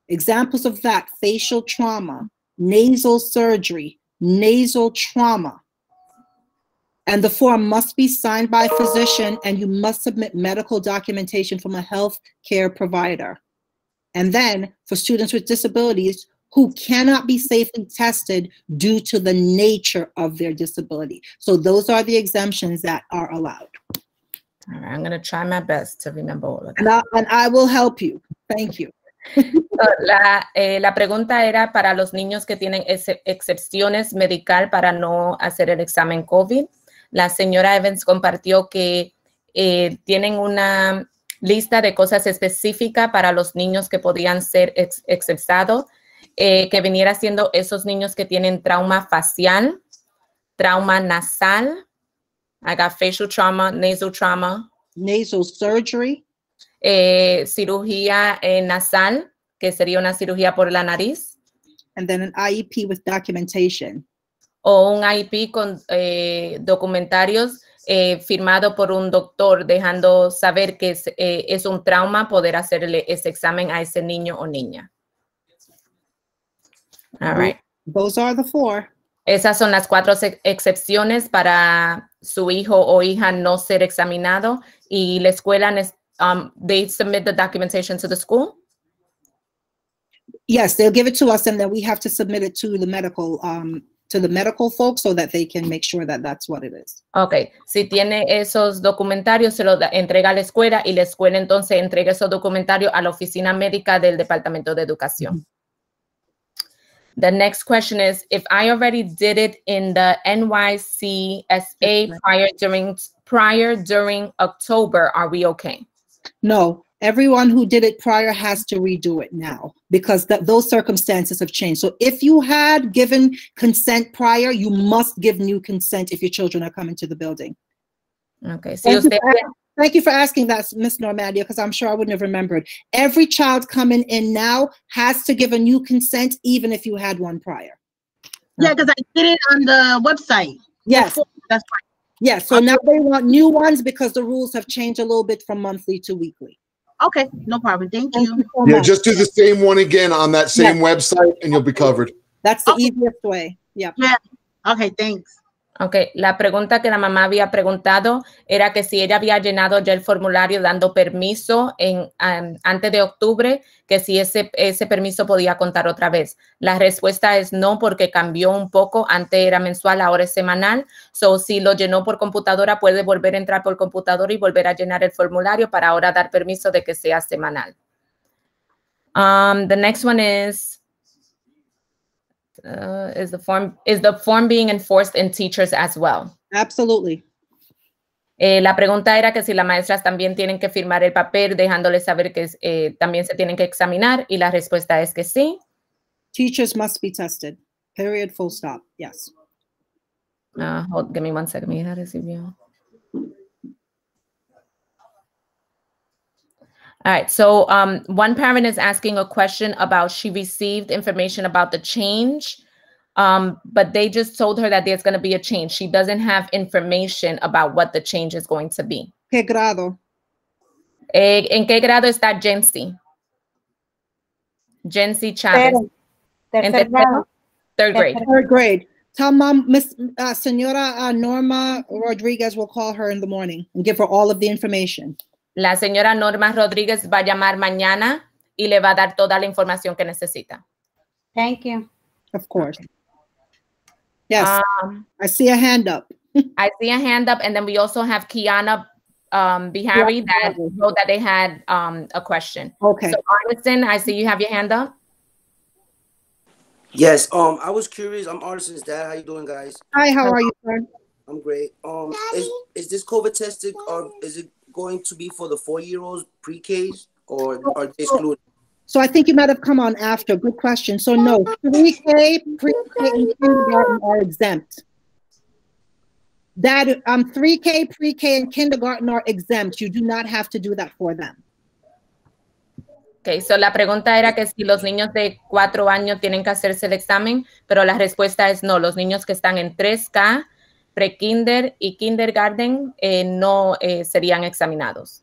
examples of that, facial trauma, nasal surgery, nasal trauma. And the form must be signed by a physician and you must submit medical documentation from a health care provider. And then for students with disabilities who cannot be safely tested due to the nature of their disability. So those are the exemptions that are allowed. All right, I'm going to try my best to remember all of that. And I will help you. Thank you. La pregunta era para los niños que tienen excepciones medical para no hacer el examen COVID. La señora Evans compartió que tienen una lista de cosas específicas para los niños que podían ser exceptados, que viniera siendo esos niños que tienen trauma facial, trauma nasal, I got facial trauma, nasal trauma. Nasal surgery. Cirugía nasal, que sería una cirugía por la nariz. And then an IEP with documentation. O un IEP con documentarios firmado por un doctor, dejando saber que es un trauma poder hacerle ese examen a ese niño o niña. All right. Those are the 4. Esas son las 4 excepciones para su hijo o hija no ser examinado, y la escuela, they submit the documentation to the school. Yes, they'll give it to us, and then we have to submit it to the medical folks so that they can make sure that that's what it is. Okay, si tiene esos documentarios, se los entrega a la escuela, y la escuela entonces entrega esos documentarios a la oficina médica del Departamento de Educación. The next question is, if I already did it in the NYCSA prior during October, are we okay? No, everyone who did it prior has to redo it now, because those circumstances have changed. So if you had given consent prior, you must give new consent if your children are coming to the building. Okay. So thank you for asking that, Ms. Normandia, because I'm sure I wouldn't have remembered. Every child coming in now has to give a new consent, even if you had one prior. Yeah, because I did it on the website. Yes. That's right. Yes, so now they want new ones because the rules have changed a little bit from monthly to weekly. Okay, no problem. Thank you. So Yeah, much. just do the same one again on that same website and you'll be covered. That's the easiest way. Yep. Yeah. Okay, thanks. Ok, la pregunta que la mamá había preguntado era que si ella había llenado ya el formulario dando permiso antes de octubre, que si ese permiso podía contar otra vez. La respuesta es no, porque cambió un poco. Antes era mensual, ahora es semanal. So, si lo llenó por computadora, puede volver a entrar por computadora y volver a llenar el formulario para ahora dar permiso de que sea semanal. The next one is the form being enforced in teachers as well? Absolutely. La pregunta era que si las maestras también tienen que firmar el papel dejándoles saber que también se tienen que examinar, y la respuesta es que sí. Teachers must be tested. Period. Full stop. Yes. Give me 1 second. Mi hija recibió. All right, so one parent is asking a question about she received information about the change, but they just told her that there's going to be a change. She doesn't have information about what the change is going to be. ¿Qué grado? ¿En qué grado está Jency? Jency Chávez. Tercer grado. Third grade. Third grade. Tell mom, Miss Senora Norma Rodriguez will call her in the morning and give her all of the information. La señora Norma Rodríguez va a llamar mañana y le va a dar toda la información que necesita. Thank you. Of course. Yes. I see a hand up. I see a hand up, and then we also have Kiana Bihari that wrote that they had a question. Okay. So Artisan, I see you have your hand up. Yes. I was curious. I'm Artisan's dad. How you doing, guys? Hi. How are you, sir? I'm great. Is this COVID tested, or is it going to be for the 4-year-olds pre-Ks, or are they excluded? So I think you might have come on after. Good question. So no, 3K, pre-K, and kindergarten are exempt. That 3K, pre-K, and kindergarten are exempt. You do not have to do that for them. Okay, so la pregunta era que si los niños de 4 años tienen que hacerse el examen, pero la respuesta es no. Los niños que están en 3K, pre-kinder y kindergarten no serían examinados.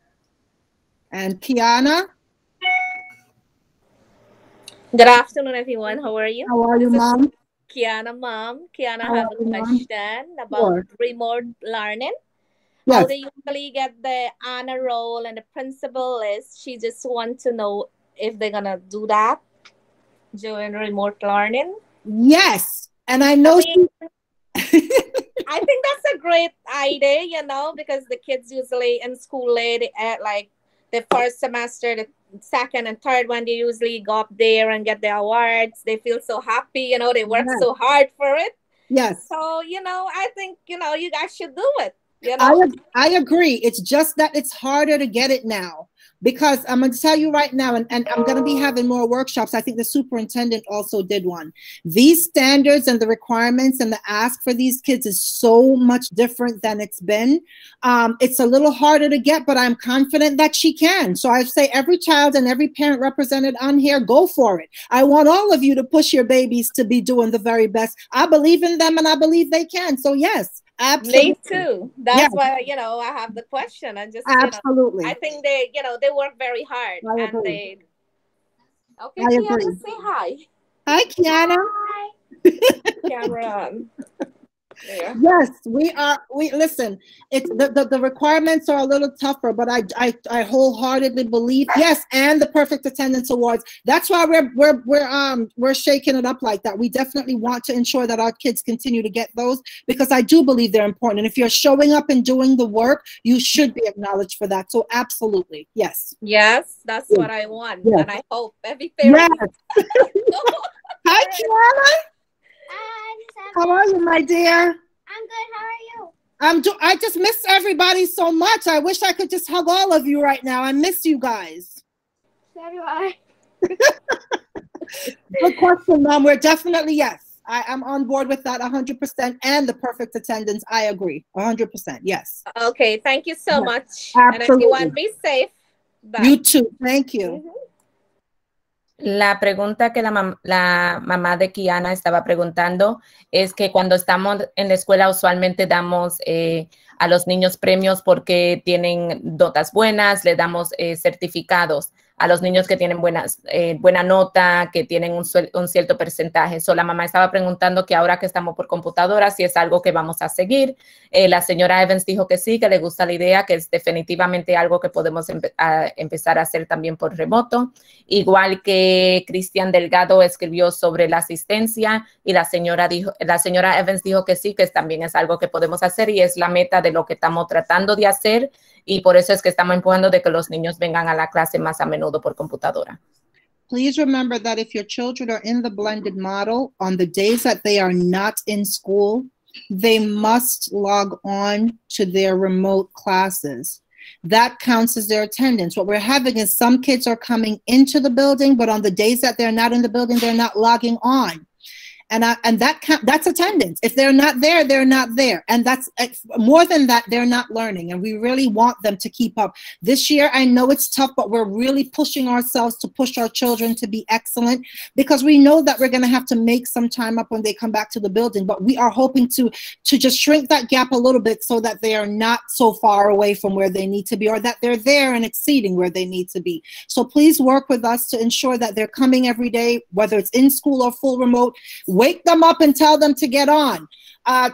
And Kiana? Good afternoon, everyone. How are you? How are you, Mom? Kiana, Mom. Kiana How has are a you, Mom? question about Sure. remote learning. Yes. How they usually get the honor roll, and the principal list. She just wants to know if they're gonna do that during remote learning. Yes. And I know I think that's a great idea, you know, because the kids usually in school late at like the first semester, the second and third one, they usually go up there and get the awards. They feel so happy, you know, they work so hard for it. Yes. So, you know, I think, you know, you guys should do it. You know? I agree. It's just that it's harder to get it now. Because I'm going to tell you right now, and I'm going to be having more workshops. I think the superintendent also did one. These standards and the requirements and the ask for these kids is so much different than it's been. It's a little harder to get, but I'm confident that she can. So I say every child and every parent represented on here, go for it. I want all of you to push your babies to be doing the very best. I believe in them and I believe they can. So yes. Absolutely. Me too. That's why, you know, I have the question. And just, absolutely. You know, I think they, you know, they work very hard. I and agree. Okay, Kiana, say hi. Hi, Kiana. Cameron. Yeah. Yes, we listen, it's the requirements are a little tougher, but I wholeheartedly believe, yes, and the perfect attendance awards. That's why we're shaking it up like that. We definitely want to ensure that our kids continue to get those, because I do believe they're important. And if you're showing up and doing the work, you should be acknowledged for that. So absolutely, yes. Yes, that's what I want. Yes. And I hope every parent. Yes. Hi, Kiana. How are you, my dear? I'm good. How are you? I just miss everybody so much. I wish I could just hug all of you right now. I miss you guys. So do I. Good question, Mom. We're definitely, yes. I'm on board with that 100%, and the perfect attendance. I agree 100%. Yes. Okay. Thank you so much. Absolutely. And everyone, be safe. Bye. You too. Thank you. La pregunta que la mamá de Kiana estaba preguntando es que cuando estamos en la escuela usualmente damos a los niños premios porque tienen notas buenas, le damos certificados a los niños que tienen buena nota, que tienen un cierto porcentaje. So, la mamá estaba preguntando que ahora que estamos por computadora, si es algo que vamos a seguir. La señora Evans dijo que sí, que le gusta la idea, que es definitivamente algo que podemos empezar a hacer también por remoto. Igual que Cristian Delgado escribió sobre la asistencia y la señora Evans dijo que sí, que también es algo que podemos hacer y es la meta de lo que estamos tratando de hacer. Y por eso es que estamos empujando de que los niños vengan a la clase más a menudo por computadora. Please remember that if your children are in the blended model, on the days that they are not in school, they must log on to their remote classes. That counts as their attendance. What we're having is some kids are coming into the building, but on the days that they're not in the building, they're not logging on. And that's attendance. If they're not there, they're not there. And that's more than that, they're not learning. And we really want them to keep up. This year, I know it's tough, but we're really pushing ourselves to push our children to be excellent, because we know that we're going to have to make some time up when they come back to the building. But we are hoping to just shrink that gap a little bit so that they are not so far away from where they need to be, or that they're there and exceeding where they need to be. So please work with us to ensure that they're coming every day, whether it's in school or full remote. Wake them up and tell them to get on.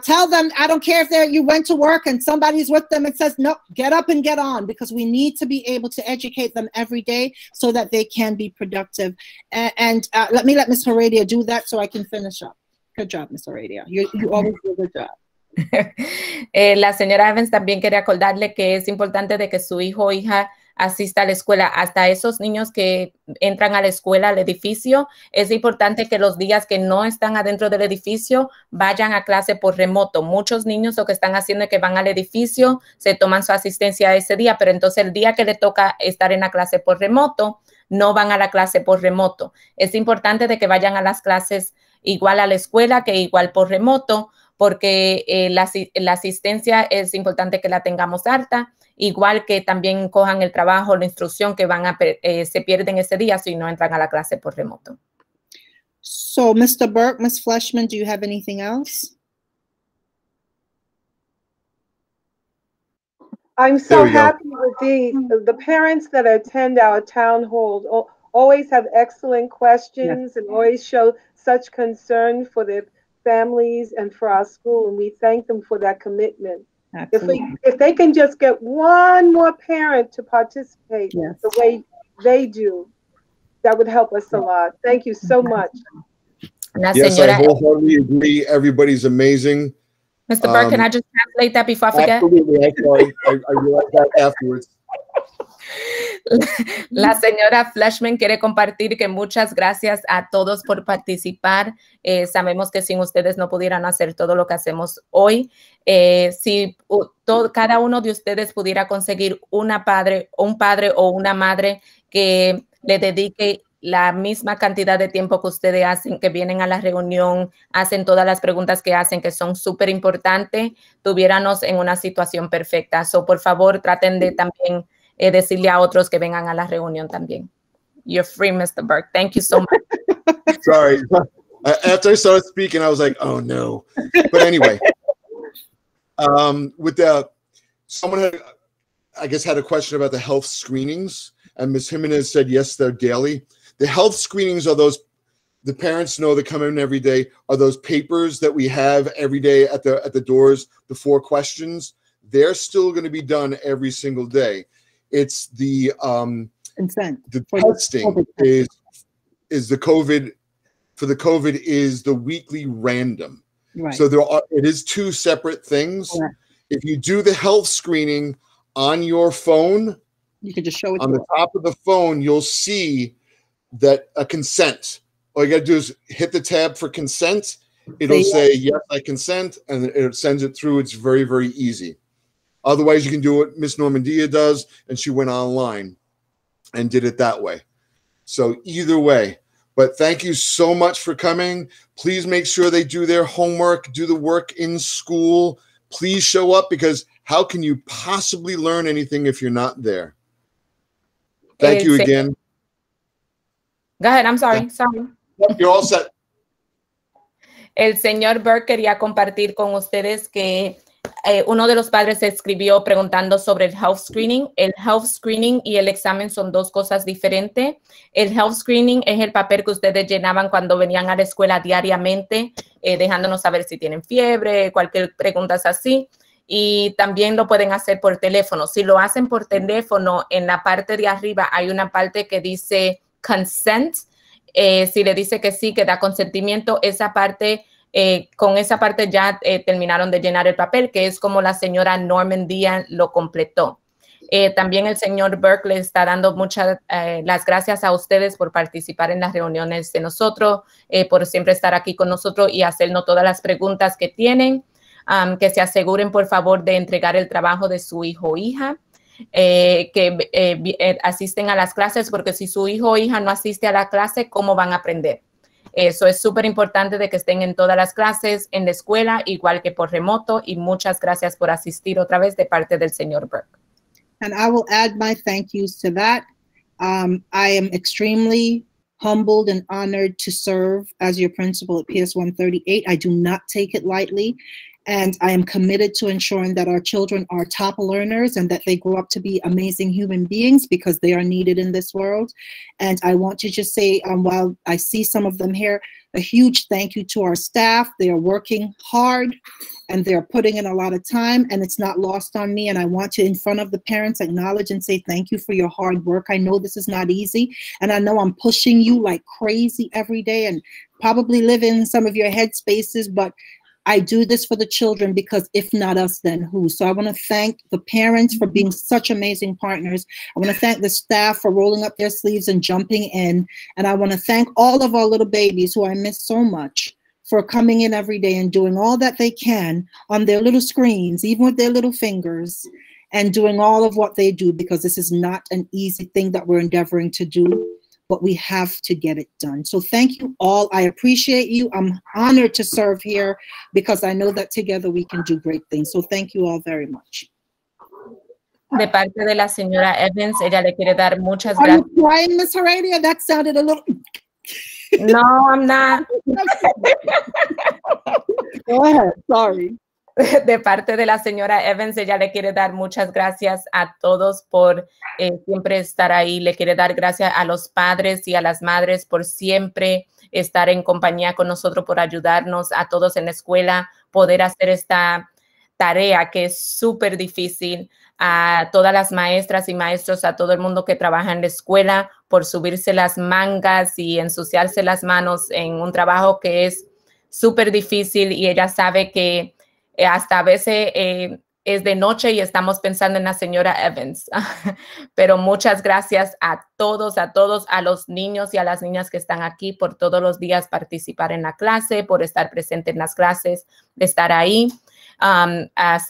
Tell them, I don't care if you went to work and somebody's with them and says, no, get up and get on, because we need to be able to educate them every day so that they can be productive. And let Ms. Heredia do that so I can finish up. Good job, Ms. Heredia. You always do a good job. La señora Evans también quería acordarle que es importante de que su hijo o hija asista a la escuela. Hasta esos niños que entran a la escuela, al edificio, es importante que los días que no están adentro del edificio vayan a clase por remoto. Muchos niños lo que están haciendo es que van al edificio, se toman su asistencia ese día, pero entonces el día que le toca estar en la clase por remoto, no van a la clase por remoto. Es importante de que vayan a las clases igual a la escuela que igual por remoto, porque la asistencia es importante que la tengamos alta, igual que también cojan el trabajo, la instrucción que se pierden ese día si no entran a la clase por remoto. So, Mr. Burke, Ms. Fleshman, do you have anything else? I'm so happy with these. The parents that attend our town hall always have excellent questions and always show such concern for their families and for our school, and we thank them for that commitment. If they can just get one more parent to participate the way they do, that would help us a lot. Thank you so much. Yes, I wholeheartedly agree. Everybody's amazing. Mr. Burke, can I just translate that before I forget? Absolutely. I realized that afterwards. La señora Fleshman quiere compartir que muchas gracias a todos por participar. Sabemos que sin ustedes no pudieran hacer todo lo que hacemos hoy. Si cada uno de ustedes pudiera conseguir un padre o una madre que le dedique la misma cantidad de tiempo que ustedes hacen, que vienen a la reunión, hacen todas las preguntas que hacen, que son súper importantes, tuviéramos en una situación perfecta. So, por favor, traten de también decirle a otros que vengan a la reunión también. You're free, Mr. Burke. Thank you so much. Sorry. After I started speaking, I was like, oh, no. But anyway, someone had, I guess, had a question about the health screenings, and Ms. Jimenez said, yes, they're daily. The health screenings are those, the parents know that come in every day, are those papers that we have every day at the doors, the 4 questions. They're still going to be done every single day. It's the consent. The testing is the COVID, for the COVID is the weekly random. Right. So it is 2 separate things. Yeah. If you do the health screening on your phone, you can just show it on the top of the phone, you'll see that a consent. All you got to do is hit the tab for consent. It'll say, yes, I consent, and it sends it through. It's very, very easy. Otherwise, you can do what Miss Normandia does, and she went online and did it that way. So either way, but thank you so much for coming. Please make sure they do their homework, do the work in school. Please show up, because how can you possibly learn anything if you're not there? Thank you again. Go ahead. I'm sorry. Sorry. You're all set. El señor Burke quería compartir con ustedes que uno de los padres escribió preguntando sobre el health screening. El health screening y el examen son 2 cosas diferentes. El health screening es el papel que ustedes llenaban cuando venían a la escuela diariamente, dejándonos saber si tienen fiebre, cualquier pregunta así. Y también lo pueden hacer por teléfono. Si lo hacen por teléfono, en la parte de arriba hay una parte que dice consent. Si le dice que sí, que da consentimiento, esa parte, con esa parte ya terminaron de llenar el papel, que es como la señora Norman Díaz lo completó. También el señor Burke le está dando muchas las gracias a ustedes por participar en las reuniones de nosotros, por siempre estar aquí con nosotros y hacernos todas las preguntas que tienen. Que se aseguren, por favor, de entregar el trabajo de su hijo o hija, que asisten a las clases, porque si su hijo o hija no asiste a la clase, ¿cómo van a aprender? Eso es súper importante, de que estén en todas las clases en la escuela, igual que por remoto, y muchas gracias por asistir otra vez de parte del señor Burke. And I will add my thank yous to that. I am extremely humbled and honored to serve as your principal at PS 138. I do not take it lightly. And I am committed to ensuring that our children are top learners and that they grow up to be amazing human beings, because they are needed in this world. And I want to just say, while I see some of them here, a huge thank you to our staff. They are working hard and they're putting in a lot of time, and it's not lost on me. And I want to, in front of the parents, acknowledge and say thank you for your hard work. I know this is not easy, and I know I'm pushing you like crazy every day and probably live in some of your head spaces, but I do this for the children, because if not us, then who? So I want to thank the parents for being such amazing partners. I want to thank the staff for rolling up their sleeves and jumping in. And I want to thank all of our little babies, who I miss so much, for coming in every day and doing all that they can on their little screens, even with their little fingers, and doing all of what they do, because this is not an easy thing that we're endeavoring to do, but we have to get it done. So thank you all. I appreciate you. I'm honored to serve here, because I know that together we can do great things. So thank you all very much. De parte de la señora Evans, ella le quiere dar muchas gracias. Are you crying, Miss Heredia? That sounded a little... No, I'm not. Go ahead, sorry. De parte de la señora Evans, ella le quiere dar muchas gracias a todos por siempre estar ahí. Le quiere dar gracias a los padres y a las madres por siempre estar en compañía con nosotros, por ayudarnos a todos en la escuela, poder hacer esta tarea que es súper difícil. A todas las maestras y maestros, a todo el mundo que trabaja en la escuela, por subirse las mangas y ensuciarse las manos en un trabajo que es súper difícil, y ella sabe que hasta a veces es de noche y estamos pensando en la señora Evans. Pero muchas gracias a todos, a los niños y a las niñas que están aquí por todos los días participar en la clase, por estar presente en las clases, de estar ahí,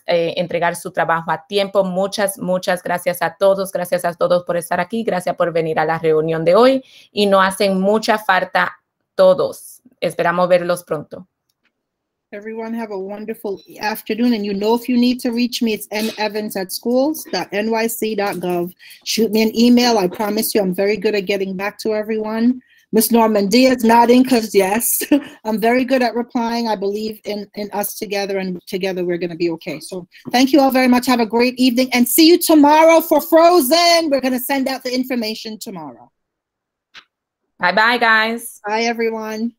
entregar su trabajo a tiempo. Muchas gracias a todos por estar aquí. Gracias por venir a la reunión de hoy y nos hacen mucha falta todos. Esperamos verlos pronto. Everyone have a wonderful afternoon. And you know, if you need to reach me, it's nevans@schools.nyc.gov. Shoot me an email. I promise you I'm very good at getting back to everyone. Miss Normandia is nodding because yes, I'm very good at replying. I believe in us together, and together we're going to be okay. So thank you all very much. Have a great evening and see you tomorrow for Frozen. We're going to send out the information tomorrow. Bye-bye, guys. Bye, everyone.